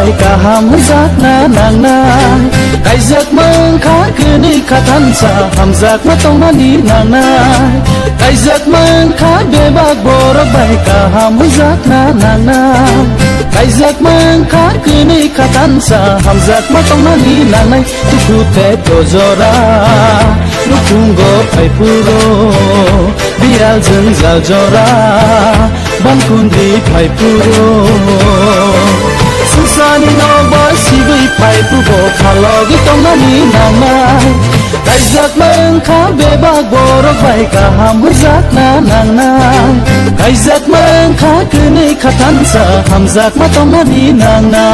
bài cả hàm giác na nàng na cái giấc mơ khá cứ đi khá thân xa hàm giác mất tông na đi nàng na cái giấc mơ khá bê bạc bồ ra bài cả hàm giác na nàng na cái giấc mơ khá cứ đi khá thân xa hàm giác mất tông na đi nàng này tu khu te to zora nu kungo pai puro bial jeng zal jora ban kundi pai puro susani no ba sibi pai puro khalogi tong na ni nang mai kai giấc mơ khá bê bạc bồ ra bài cả hàm giác na nàng na cái giấc mơ khá cứ đi khá thân xa hàm giác mất tông na đi nàng na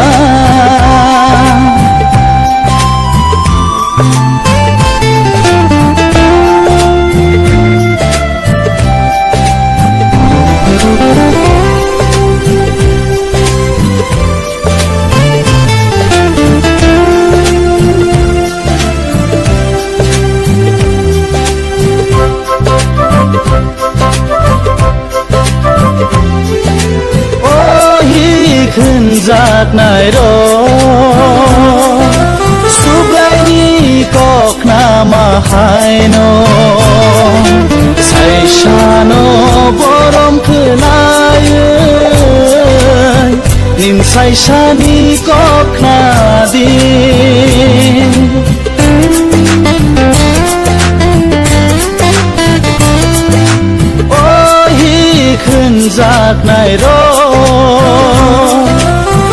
ขึ้นจากไหนรอสุบไลนี้ก็ขนามาให้นอใส่ชาโนบรมคือลายนิ่มใส่ชานี้ก็ขนาดีโอ้ยขึ้นจากไหนรอ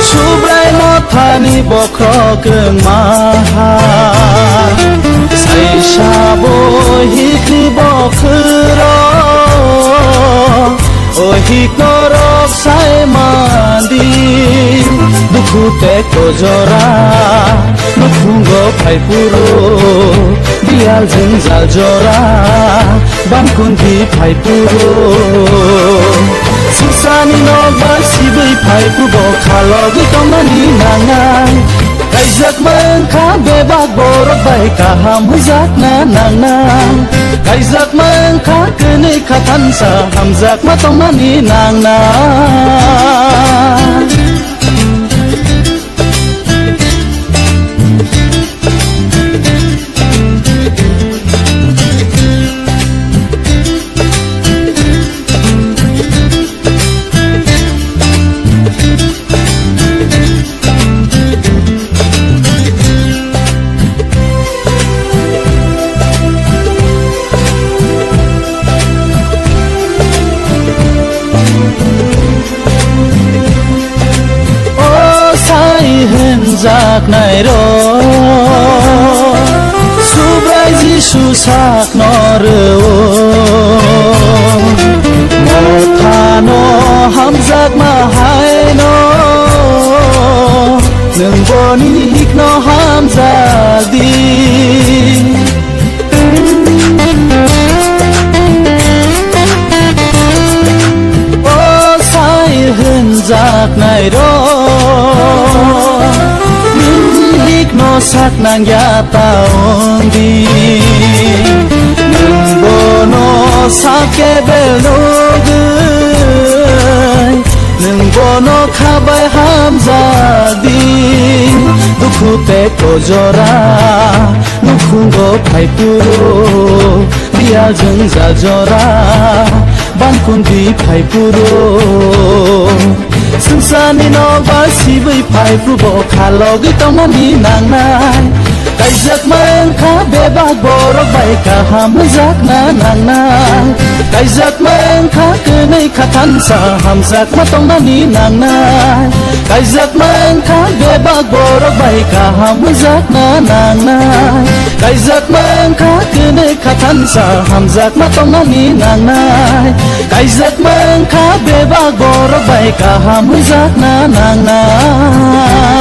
ชูบไลมอทานีบอกครอเกิงมาใส่ชาโบฮิคือบอกคือรอโอ้ฮิกนรกใส่มาดีดุคูเตโกจรานุคุงโกไพปูโรบิอาลจึงจัลจราบันคุนที่ไพปูโรsusani no ba sibi pai pu bo khalogi tong na ni nang nang kai giấc mơ khá bê bạc bồ ra bài cả hàm giác na nàng nang kai giấc mơ khá cứ ni khá thân xa hàm giác mất tông na ni nàng nangจากไหนรอสุบไลจิสุสักนอเรโอหมดทานอห้ามจากมาให้นอหนึ่งบนอีกนอห้ามจากดีโอ้สายหื่นจากไหนรอno sak nang ya taon di nung bono sake bel no gai nung bono khabai ham za di dukhu te ko jora nukhung go phai puro bial jeng za jora ban kun di phai puro susani no ba sibi pai pu bo khalogi tong na ni nang nai kai giấc mơ khá bê bạc bồ ra bài cả hàm giác na nàng nai kai giấc mơ khá cứ ni khá thân xa hàm giác mất tông na ni nàng nai kai giấc mơ khá bê bạc bồ ra bài cả hàm giác na nàng nai kai giấc mơ khá cứ ni khá thân xa hàm giác mất tông na ni nàng nai kai giấc mơ khá bê bạc bồ ra bài cả hàm giác na nàng nai